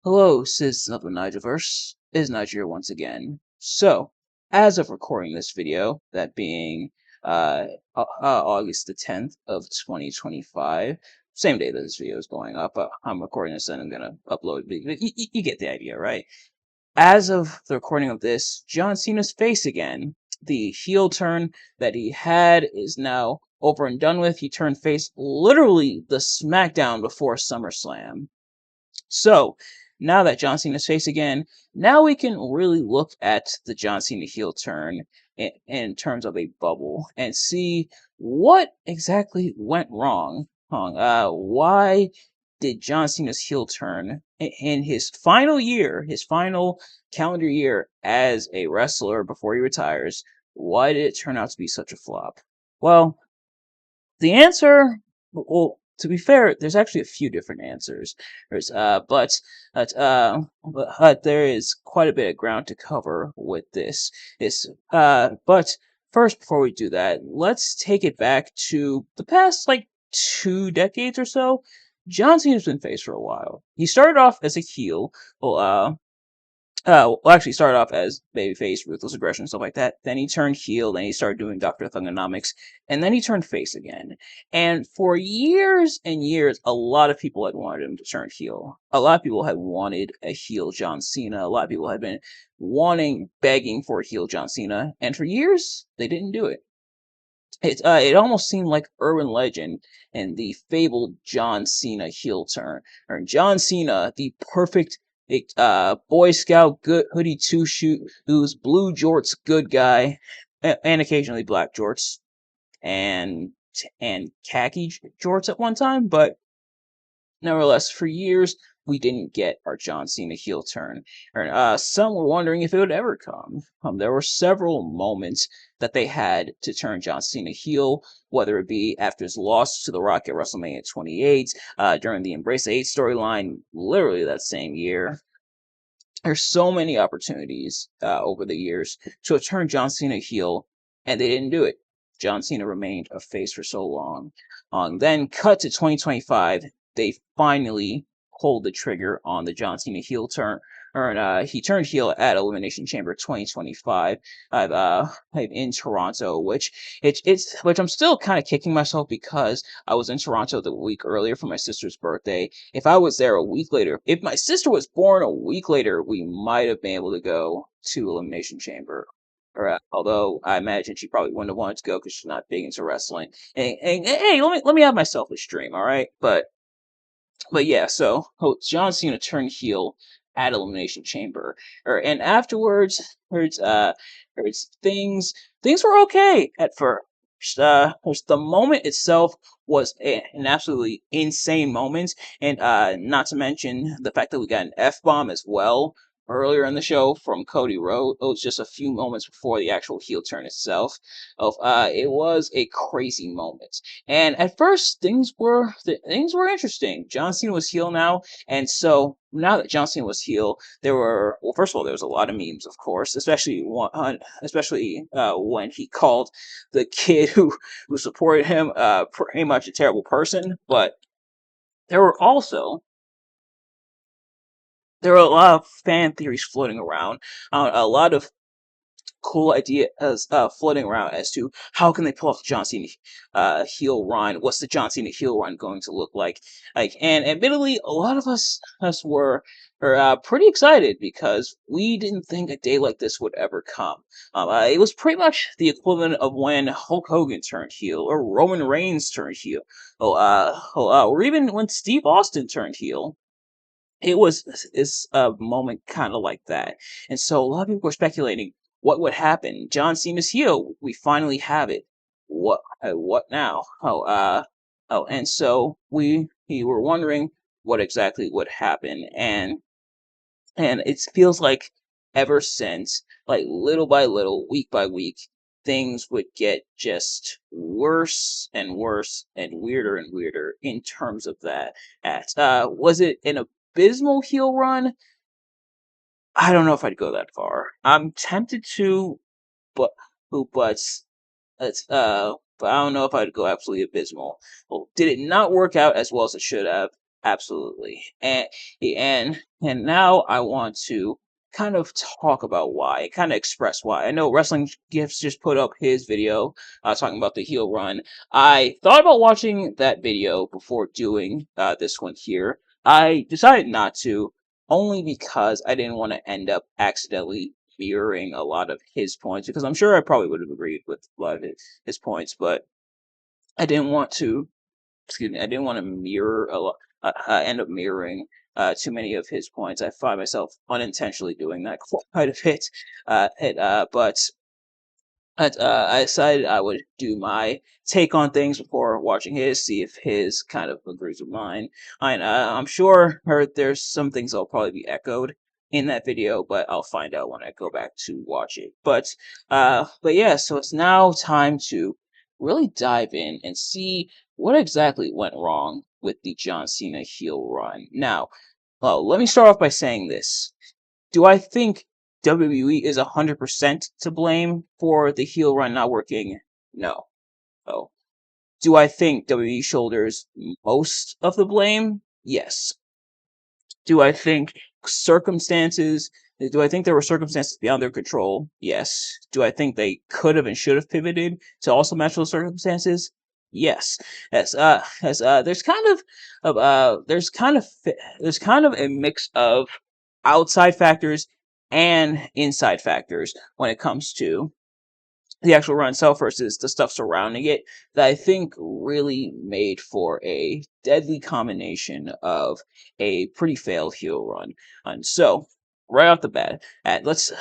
Hello, citizens of the Nigerverse. It is Niger once again. So, as of recording this video, that being August the 10th of 2025, same day that this video is going up, I'm recording this and I'm gonna upload it. You get the idea, right? As of the recording of this, John Cena's face again. The heel turn that he had is now over and done with. He turned face literally the SmackDown before SummerSlam. So now that John Cena's face again, now we can really look at the John Cena heel turn in terms of a bubble and see what exactly went wrong. Why did John Cena's heel turn in his final year, his final calendar year as a wrestler before he retires? Why did it turn out to be such a flop? Well, the answer, well, to be fair, there's actually a few different answers. But there is quite a bit of ground to cover with this. But first, before we do that, let's take it back to the past, like 2 decades or so. John Cena's been face for a while. He started off as a heel, well, well, actually started off as babyface, ruthless aggression, stuff like that. Then he turned heel. Then he started doing Dr. Thugonomics, and then he turned face again. And for years and years, a lot of people had wanted him to turn heel. A lot of people had wanted a heel John Cena. A lot of people had been begging for a heel John Cena, and for years they didn't do it. It almost seemed like urban legend and the fabled John Cena heel turn, or John Cena, the perfect Boy Scout good hoodie two shoot who's blue jorts good guy, and occasionally black jorts and khaki jorts at one time, but nevertheless, for years we didn't get our John Cena heel turn. Some were wondering if it would ever come. There were several moments that they had to turn John Cena heel, whether it be after his loss to The Rock at WrestleMania 28, during the Embrace 8 storyline, literally that same year. There's so many opportunities over the years to turn John Cena heel, and they didn't do it. John Cena remained a face for so long. Then cut to 2025, they finally pulled the trigger on the John Cena heel turn. He turned heel at Elimination Chamber 2025 in Toronto, which I'm still kind of kicking myself because I was in Toronto the week earlier for my sister's birthday. If I was there a week later, if my sister was born a week later, we might have been able to go to Elimination Chamber. Although I imagine she probably wouldn't have wanted to go because she's not big into wrestling. And hey, let me have my selfish dream, all right? But yeah, so John Cena turned heel at Elimination Chamber, and afterwards, heard, uh, heard things were okay at first. The moment itself was an absolutely insane moment, and not to mention the fact that we got an F bomb as well earlier in the show from Cody Rhodes. It was just a few moments before the actual heel turn itself. It was a crazy moment. And at first, things were interesting. John Cena was heel now, and so now that John Cena was heel, first of all, there was a lot of memes, of course, especially when he called the kid who supported him pretty much a terrible person. But there were also there were a lot of fan theories floating around, a lot of cool ideas floating around as to how can they pull off the John Cena heel run. What's the John Cena heel run going to look like? And admittedly, a lot of us were pretty excited because we didn't think a day like this would ever come. It was pretty much the equivalent of when Hulk Hogan turned heel or Roman Reigns turned heel, or even when Steve Austin turned heel. It was this moment kind of like that. And so a lot of people were speculating what would happen. John Cena's heel. We finally have it. What now? And so we were wondering what exactly would happen, and it feels like ever since, like little by little, week by week, things would get just worse and worse and weirder in terms of that. Was it an abysmal heel run? I don't know if I'd go that far. I'm tempted to, but but but I don't know if I'd go absolutely abysmal. Well, did it not work out as well as it should have? Absolutely. And now I want to kind of talk about why, kind of express why. I know Wrestling Gifts just put up his video talking about the heel run. I thought about watching that video before doing this one here. I decided not to, only because I didn't want to end up accidentally mirroring a lot of his points, because I'm sure I probably would have agreed with a lot of his points, but I didn't want to excuse me, I didn't want to mirror a lot, end up mirroring too many of his points. I find myself unintentionally doing that quite a bit. But I decided I would do my take on things before watching his, see if his kind of agrees with mine. I'm sure there's some things that'll probably be echoed in that video, but I'll find out when I go back to watch it. But yeah, so it's now time to really dive in and see what exactly went wrong with the John Cena heel run. Now, well, let me start off by saying this. Do I think WWE is 100% to blame for the heel run not working? No. Oh. Do I think WWE shoulders most of the blame? Yes. Do I think circumstances do I think there were circumstances beyond their control? Yes. Do I think they could have and should have pivoted to also match those circumstances? Yes. There's kind of a mix of outside factors and inside factors when it comes to the actual run itself versus the stuff surrounding it, that I think really made for a deadly combination of a pretty failed heel run. And so, right off the bat, let's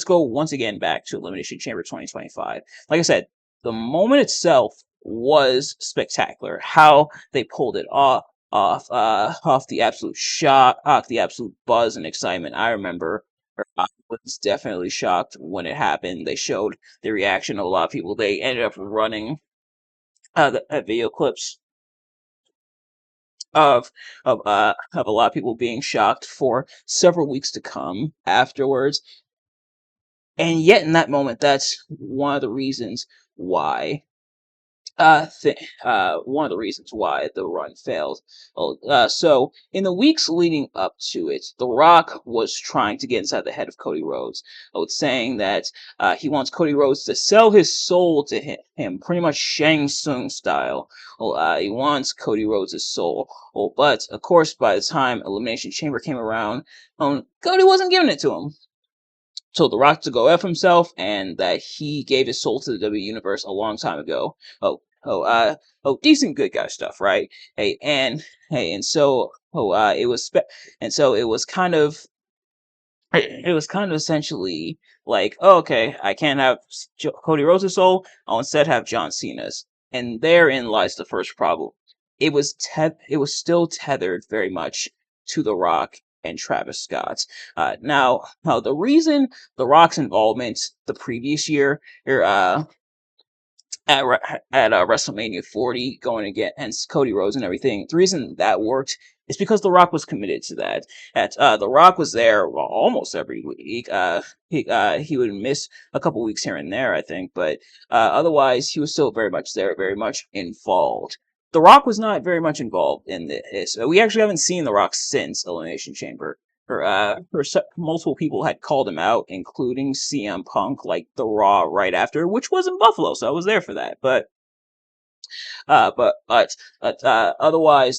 go once again back to Elimination Chamber 2025. Like I said, the moment itself was spectacular. How they pulled it off the absolute shock, off the absolute buzz and excitement. I remember I was definitely shocked when it happened. They showed the reaction of a lot of people. They ended up running video clips of of a lot of people being shocked for several weeks to come afterwards. And yet, in that moment, that's one of the reasons why one of the reasons why the run failed. So in the weeks leading up to it, The Rock was trying to get inside the head of Cody Rhodes, saying that he wants Cody Rhodes to sell his soul to him, pretty much Shang Tsung style. He wants Cody Rhodes' soul. But of course, by the time Elimination Chamber came around, Cody wasn't giving it to him. Told The Rock to go F himself and that he gave his soul to the W Universe a long time ago. Decent good guy stuff, right? And so, it was kind of, essentially like, oh, okay, I can't have Cody Rhodes' soul. I'll instead have John Cena's, and therein lies the first problem. It was still tethered very much to The Rock and Travis Scott. Now the reason The Rock's involvement the previous year, at WrestleMania 40, going against Cody Rhodes and everything. The reason that worked is because The Rock was committed to that. The Rock was there almost every week. He would miss a couple weeks here and there, I think, but otherwise he was still very much there, very much involved. The Rock was not very much involved in this. We actually haven't seen The Rock since Elimination Chamber. Multiple people had called him out, including CM Punk, like the Raw right after, which was in Buffalo, so I was there for that. But otherwise,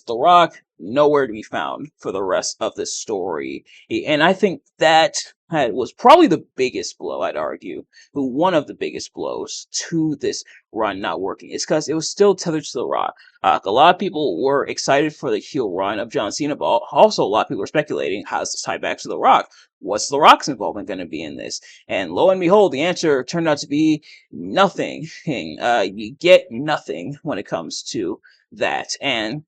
The Rock nowhere to be found for the rest of this story, and I think that was probably the biggest blow. I'd argue, one of the biggest blows to this run not working. It's because it was still tethered to The Rock. A lot of people were excited for the heel run of John Cena, but also a lot of people were speculating, how's this tied back to The Rock? What's The Rock's involvement going to be in this? And lo and behold, the answer turned out to be nothing. You get nothing when it comes to that. And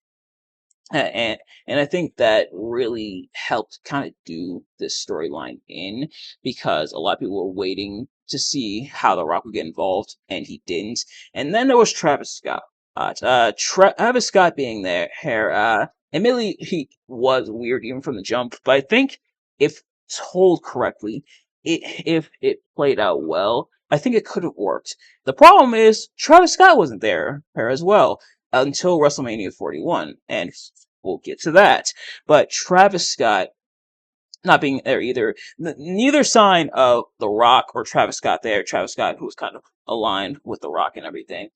I think that really helped kind of do this storyline in, because a lot of people were waiting to see how The Rock would get involved, and he didn't. And then there was Travis Scott. Travis Scott being there, admittedly, he was weird even from the jump, but I think if told correctly, if it played out well, I think it could have worked. The problem is Travis Scott wasn't there as well until WrestleMania 41, and we'll get to that. But Travis Scott not being there either. Neither sign of The Rock or Travis Scott there. Travis Scott, who was kind of aligned with The Rock and everything,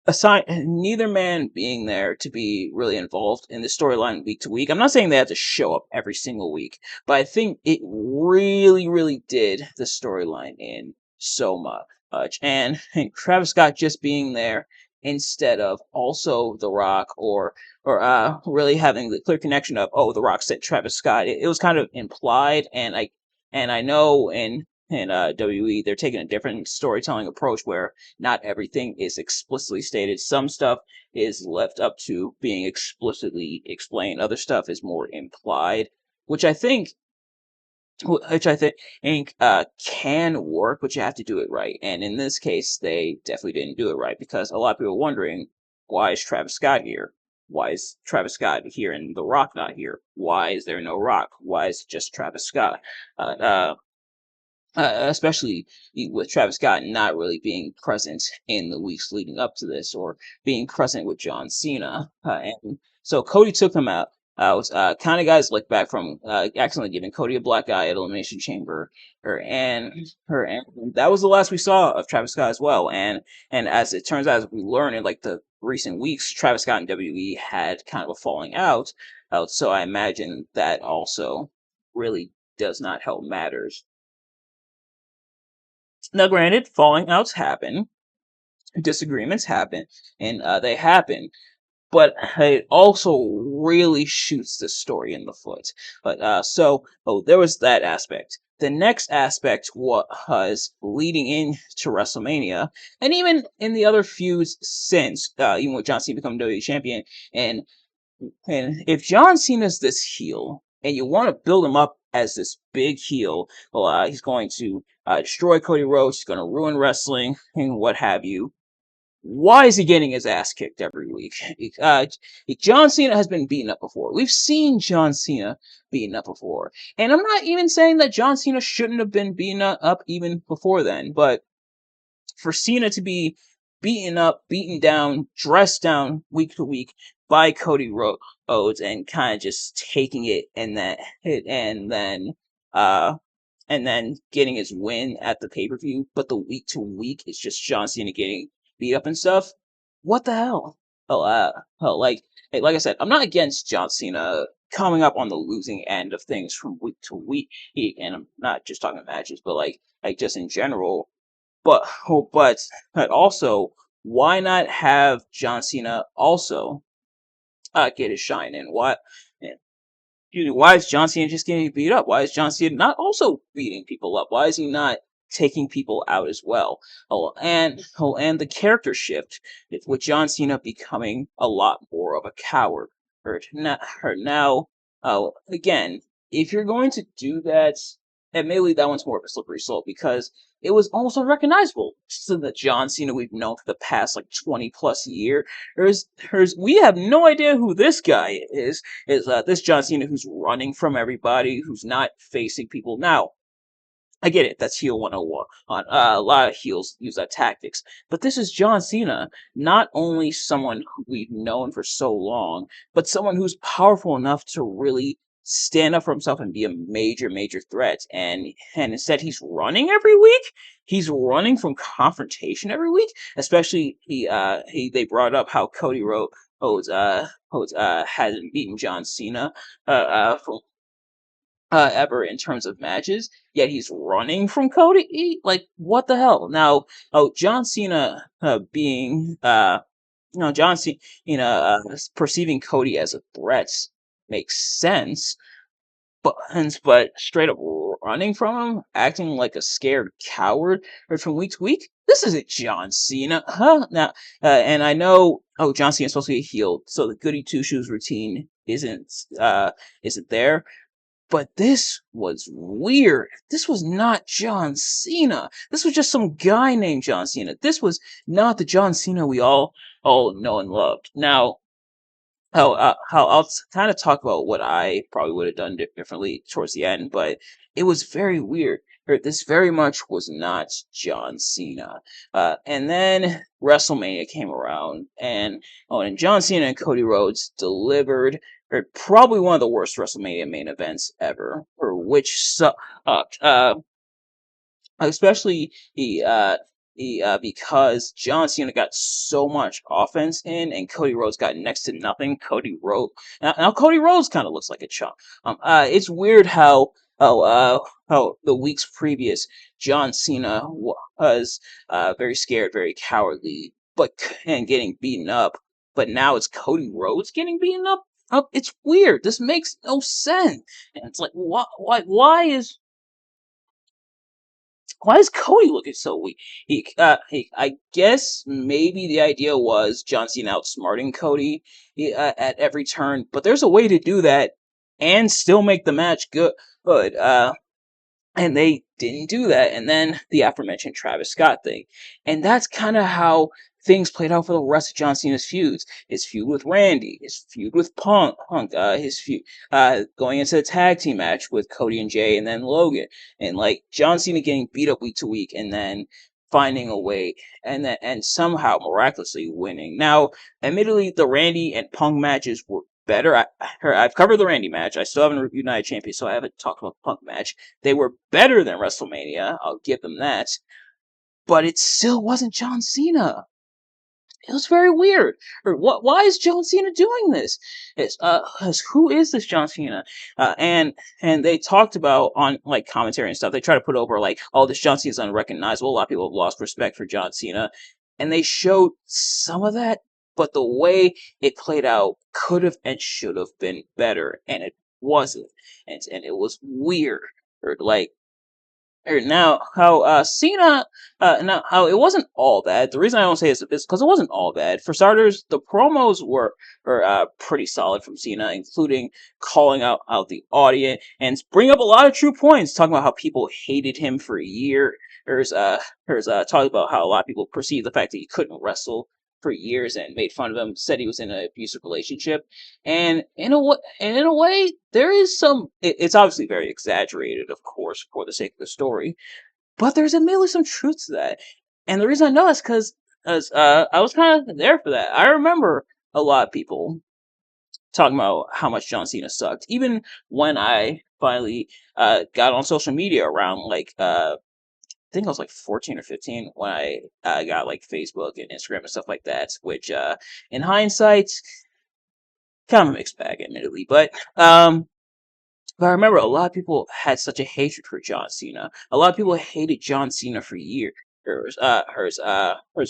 aside neither man being there to be really involved in the storyline week to week. I'm not saying they have to show up every single week, but I think it really did the storyline in so much. And Travis Scott just being there instead of also The Rock or really having the clear connection of, oh, The Rock said Travis Scott. It was kind of implied, and I know in WWE they're taking a different storytelling approach where not everything is explicitly stated. Some stuff is left up to being explicitly explained. Other stuff is more implied, which I think which I think can work, but you have to do it right. And in this case, they definitely didn't do it right because a lot of people are wondering, why is Travis Scott here? Why is Travis Scott here and The Rock not here? Why is there no Rock? Why is it just Travis Scott? Uh, uh, Especially with Travis Scott not really being present in the weeks leading up to this, or being present with John Cena. And so Cody took him out. Was kind of guys look back from accidentally giving Cody a black eye at Elimination Chamber, and that was the last we saw of Travis Scott as well. And as it turns out, as we learn in like the recent weeks, Travis Scott and WWE had kind of a falling out. So I imagine that also really does not help matters. Now, granted, falling outs happen, disagreements happen, and they happen, but it also really shoots the story in the foot. But there was that aspect. The next aspect was leading into WrestleMania, and even in the other feuds since, even with John Cena becoming WWE champion, and and if John Cena's this heel, and you want to build him up as this big heel, well, he's going to destroy Cody Rhodes, he's going to ruin wrestling, and what have you. Why is he getting his ass kicked every week? Uh, John Cena has been beaten up before. We've seen John Cena beaten up before. And I'm not even saying that John Cena shouldn't have been beaten up even before then, but for Cena to be beaten up, beaten down, dressed down week to week by Cody Rhodes and kind of just taking it uh and then getting his win at the pay-per-view, but the week to week it's just John Cena getting beat up and stuff. What the hell? Oh, like like I said, I'm not against John Cena coming up on the losing end of things from week to week. And I'm not just talking matches, but like just in general. But but also, why not have John Cena also get his shine in? Why is John Cena just getting beat up? Why is John Cena not also beating people up? Why is he not taking people out as well? And the character shift with John Cena becoming a lot more of a coward. Or now, again, if you're going to do that, admittedly that one's more of a slippery slope because it was almost unrecognizable to the John Cena we've known for the past like 20 plus years. We have no idea who this guy is this John Cena who's running from everybody, who's not facing people. Now, I get it. That's heel 101. A lot of heels use that tactics. But this is John Cena, not only someone who we've known for so long, but someone who's powerful enough to really stand up for himself and be a major threat. And instead he's running every week. He's running from confrontation every week. Especially they brought up how Cody Rhodes hasn't beaten John Cena for ever in terms of matches, yet he's running from Cody. Like, what the hell? Now, John Cena John Cena, perceiving Cody as a threat makes sense, but straight up running from him, acting like a scared coward, or from week to week. This isn't John Cena, huh? Now, and I know, John Cena's supposed to be healed, so the goody two shoes routine isn't there. But this was weird. This was not John Cena. This was just some guy named John Cena. This was not the John Cena we all know and loved. Now, how I'll kind of talk about what I probably would have done differently towards the end, but it was very weird. This very much was not John Cena. And then WrestleMania came around, and John Cena and Cody Rhodes delivered probably one of the worst WrestleMania main events ever, or which sucked. Especially because John Cena got so much offense in, and Cody Rhodes got next to nothing. Now Cody Rhodes kind of looks like a chump. It's weird how the weeks previous John Cena was very scared, very cowardly, and getting beaten up. But now it's Cody Rhodes getting beaten up. It's weird. This makes no sense. And it's like, why is Cody looking so weak? I guess maybe the idea was John Cena outsmarting Cody at every turn, but there's a way to do that and still make the match good. And they didn't do that. And then the aforementioned Travis Scott thing. And that's kind of how things played out for the rest of John Cena's feuds. His feud with Randy, his feud with Punk, his feud going into the tag team match with Cody and Jay, and then Logan. And like John Cena getting beat up week to week and then finding a way and somehow miraculously winning. Now, admittedly, the Randy and Punk matches were better. I've covered the Randy match. I still haven't reviewed Night of Champions, so I haven't talked about the Punk match. They were better than WrestleMania. I'll give them that. But it still wasn't John Cena. It was very weird. Or what? Why is John Cena doing this? Who is this John Cena? And they talked about on like commentary and stuff. They try to put over like, oh, this John Cena is unrecognizable. A lot of people have lost respect for John Cena, and they showed some of that. But the way it played out could have and should have been better, and it wasn't. And it was weird. Or like now, how Cena, now how it wasn't all bad. The reason I don't say this is because it wasn't all bad. For starters, the promos were pretty solid from Cena, including calling out the audience and bring up a lot of true points, talking about how people hated him for a year. There's talking about how a lot of people perceived the fact that he couldn't wrestle for years and made fun of him, said he was in an abusive relationship, and in a way, there is some. It's obviously very exaggerated, of course, for the sake of the story, but there's admittedly some truth to that. And the reason I know is because I was kind of there for that. I remember a lot of people talking about how much John Cena sucked, even when I finally got on social media around like I think I was like 14 or 15 when I got like Facebook and Instagram and stuff like that, which in hindsight, kind of a mixed bag, admittedly. But I remember a lot of people had such a hatred for John Cena. A lot of people hated John Cena for years.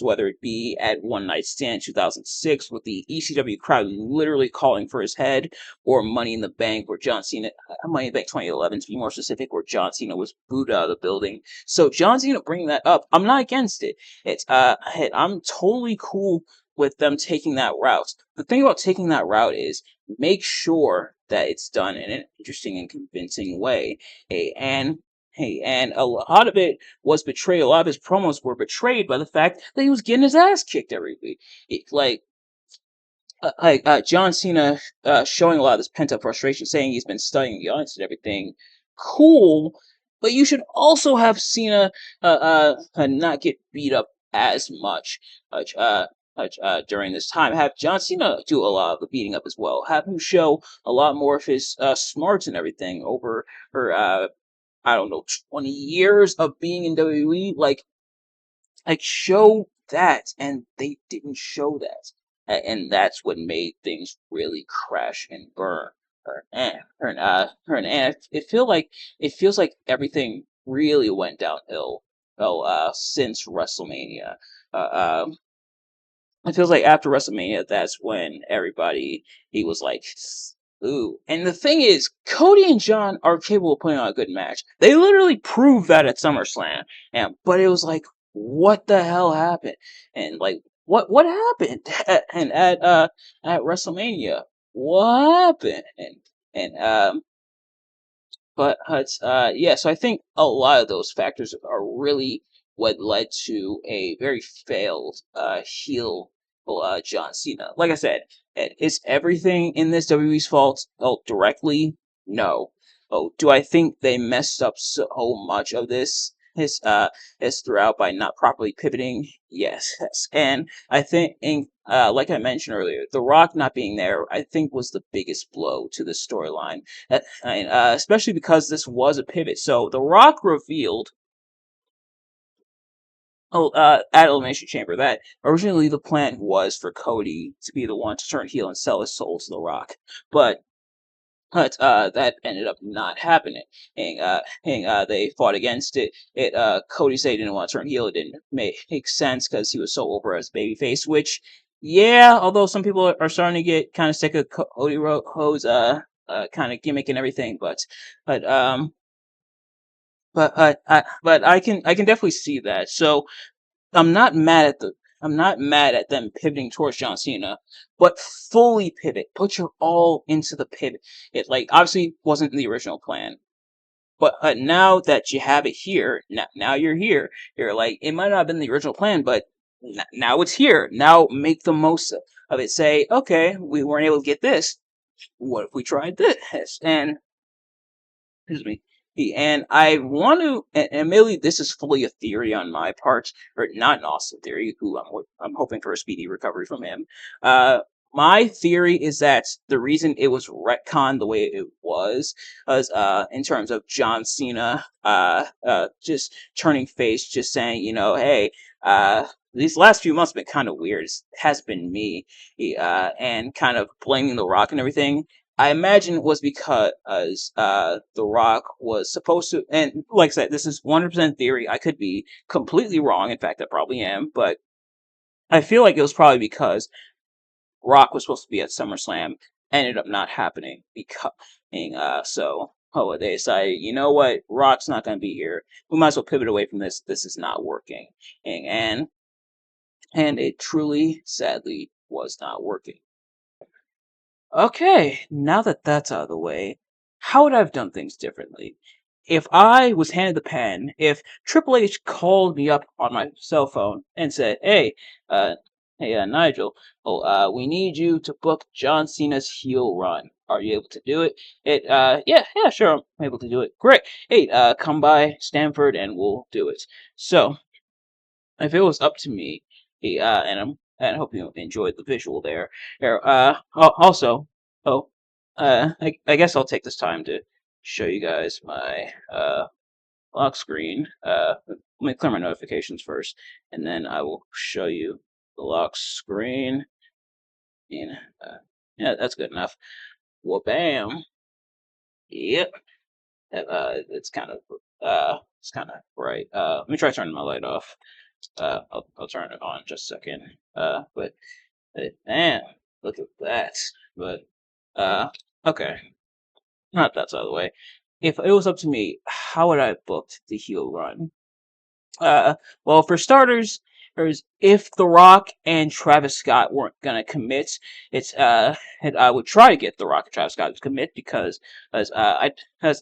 Whether it be at One Night Stand 2006 with the ECW crowd literally calling for his head, or Money in the Bank where Money in the Bank 2011 to be more specific, where John Cena was booed out of the building. So John Cena bringing that up, I'm not against it. I'm totally cool with them taking that route. The thing about taking that route is make sure that it's done in an interesting and convincing way. Hey, and a lot of it was betrayed. A lot of his promos were betrayed by the fact that he was getting his ass kicked every week. John Cena showing a lot of this pent up frustration, saying he's been studying the audience and everything. Cool, but you should also have Cena not get beat up as much during this time. Have John Cena do a lot of the beating up as well. Have him show a lot more of his smarts and everything over or I don't know 20 years of being in WWE. Like show that, and they didn't show that, and that's what made things really crash and burn. And it feels like everything really went downhill. Since WrestleMania. Uh, um, it feels like after WrestleMania, that's when everybody he was like, ooh. And the thing is, Cody and John are capable of putting on a good match. They literally proved that at SummerSlam. But it was like, what the hell happened? And like, what happened? And at WrestleMania, what happened? And yeah, so I think a lot of those factors are really what led to a very failed heel John Cena. Like I said, is everything in this WWE's fault? Oh, directly, no. Oh, do I think they messed up so much of this throughout by not properly pivoting? Yes, yes. And I think, like I mentioned earlier, The Rock not being there, I think, was the biggest blow to the storyline. Especially because this was a pivot. So The Rock revealed, at Elimination Chamber, that originally the plan was for Cody to be the one to turn heel and sell his soul to The Rock, but that ended up not happening. They fought against it. Cody said he didn't want to turn heel. It didn't make sense because he was so over as babyface. Which, yeah, although some people are starting to get kind of sick of Cody Rhodes' kind of gimmick and everything, but um, but I can definitely see that. So I'm not mad at the I'm not mad at them pivoting towards John Cena, but fully pivot. Put your all into the pivot. It like obviously wasn't the original plan, but now that you have it here, now you're here. You're like it might not have been the original plan, but now it's here. Now make the most of it. Say, okay, we weren't able to get this. What if we tried this? And excuse me. And I want to, and admittedly, this is fully a theory on my part, or not an Austin theory, who I'm hoping for a speedy recovery from him. Uh, my theory is that the reason it was retconned the way it was in terms of John Cena, just turning face, just saying, hey, these last few months have been kind of weird. It has been me, and kind of blaming The Rock and everything. I imagine it was because The Rock was supposed to, and like I said, this is 100% theory. I could be completely wrong. In fact, I probably am, but I feel like it was probably because Rock was supposed to be at SummerSlam, ended up not happening because they decided, you know what, Rock's not going to be here. We might as well pivot away from this. This is not working, and and it truly, sadly, was not working. Okay, now that that's out of the way, how would I have done things differently? If I was handed the pen, if Triple H called me up on my cell phone and said, uh, Nigel, we need you to book John Cena's heel run. Are you able to do it? Yeah, sure, I'm able to do it. Great. Hey, come by Stanford and we'll do it. So, if it was up to me, and I hope you enjoyed the visual there. Also, oh, I guess I'll take this time to show you guys my lock screen. Let me clear my notifications first, and then I will show you the lock screen. And yeah, that's good enough. Well, bam. Yep. It's kind of bright. Let me try turning my light off. I'll turn it on in just a second. But man, look at that. But uh, okay, not that's out of the way. If it was up to me, how would I have booked the heel run? Uh, well, for starters, there's if The Rock and Travis Scott weren't gonna commit, it's and I would try to get The Rock and Travis Scott to commit because as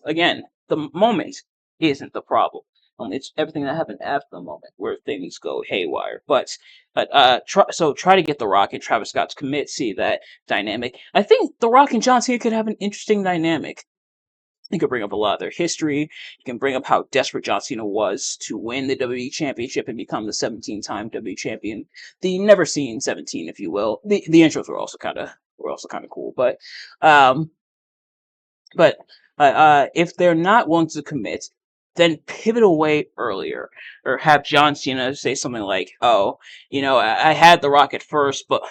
again, the moment isn't the problem. It's everything that happened after the moment where things go haywire. Try to get The Rock and Travis Scott to commit. See that dynamic. I think The Rock and John Cena could have an interesting dynamic. You can bring up a lot of their history. You can bring up how desperate John Cena was to win the WWE Championship and become the 17-time WWE champion, the never seen 17, if you will. The intros were also kind of cool, um, but if they're not willing to commit, then pivot away earlier, or have John Cena say something like, "Oh, I had The Rock at first, but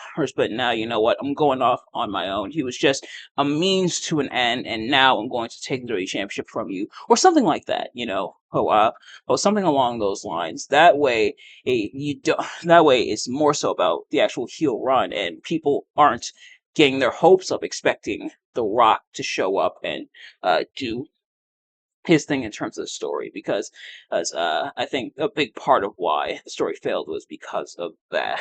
now you know what? I'm going off on my own. He was just a means to an end, and now I'm going to take the WWE Championship from you," or something like that. Something along those lines. That way, you don't. That way, it's more so about the actual heel run, and people aren't getting their hopes up, expecting The Rock to show up and do his thing in terms of the story, because as I think a big part of why the story failed was because of that,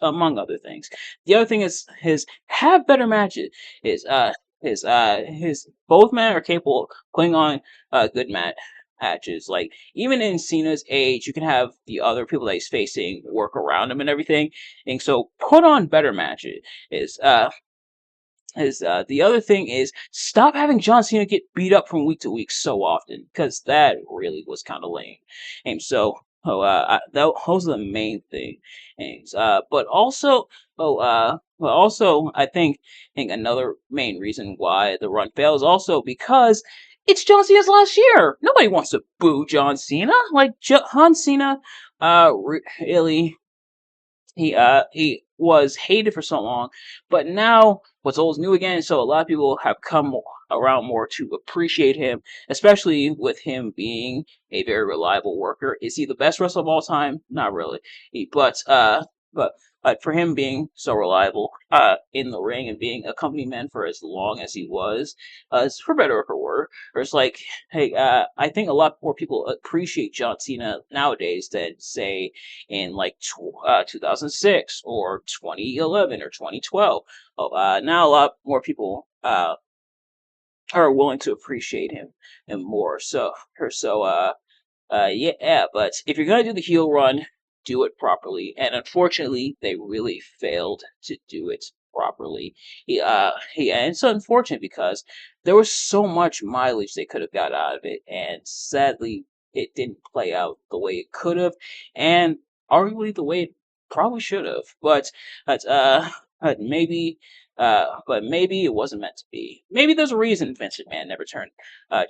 among other things. The other thing is his have better matches. Is his both men are capable of putting on a good match. matches. Like even in Cena's age, you can have the other people that he's facing work around him and everything. And so put on better matches. Is the other thing is stop having John Cena get beat up from week to week so often because that really was kind of lame. And so, those are the main things. But also, I think another main reason why the run fails also because it's John Cena's last year. Nobody wants to boo John Cena. Like John Cena, really he was hated for so long, but now what's old is new again. So a lot of people have come around more to appreciate him, especially with him being a very reliable worker. Is he the best wrestler of all time? Not really, but for him being so reliable in the ring and being a company man for as long as he was, it's for better or for worse. Or it's like, hey, I think a lot more people appreciate John Cena nowadays than say in like 2006 or 2011 or 2012. Now a lot more people are willing to appreciate him and more. Yeah, but if you're gonna do the heel run, do it properly. And unfortunately, they really failed to do it properly. And it's unfortunate because there was so much mileage they could have got out of it, and sadly, it didn't play out the way it could have, and arguably the way it probably should have. But but maybe. But maybe it wasn't meant to be. Maybe there's a reason Vince McMahon never turned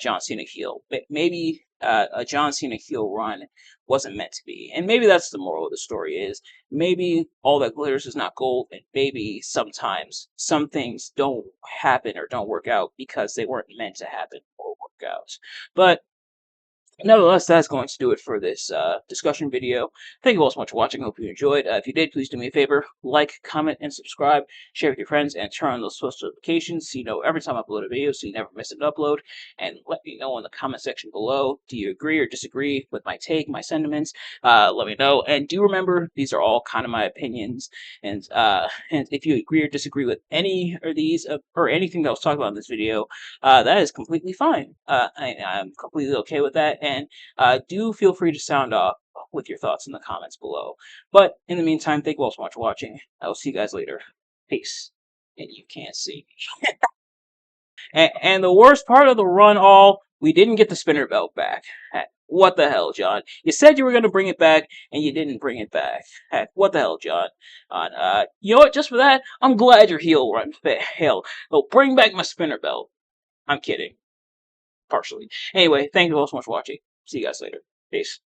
John Cena heel. Maybe a John Cena heel run wasn't meant to be, and maybe that's the moral of the story. Is maybe all that glitters is not gold, and maybe sometimes some things don't happen or don't work out because they weren't meant to happen or work out. But nevertheless, that's going to do it for this discussion video. Thank you all so much for watching. Hope you enjoyed. If you did, please do me a favor. Like, comment, and subscribe. Share with your friends, and turn on those post notifications so you know every time I upload a video so you never miss an upload. And let me know in the comment section below. Do you agree or disagree with my take, my sentiments? Let me know. And do remember, these are all kind of my opinions. And if you agree or disagree with any of these or anything that was talked about in this video, that is completely fine. I'm completely okay with that. And do feel free to sound off with your thoughts in the comments below. But in the meantime, thank you all so much for watching. I will see you guys later. Peace. And you can't see me. And the worst part of the run we didn't get the spinner belt back. Heck, what the hell, John? You said you were going to bring it back, and you didn't bring it back. Heck, what the hell, John? You know what? Just for that, I'm glad your heel run failed. They'll bring back my spinner belt. I'm kidding. Partially. Anyway, thank you all so much for watching. See you guys later. Peace.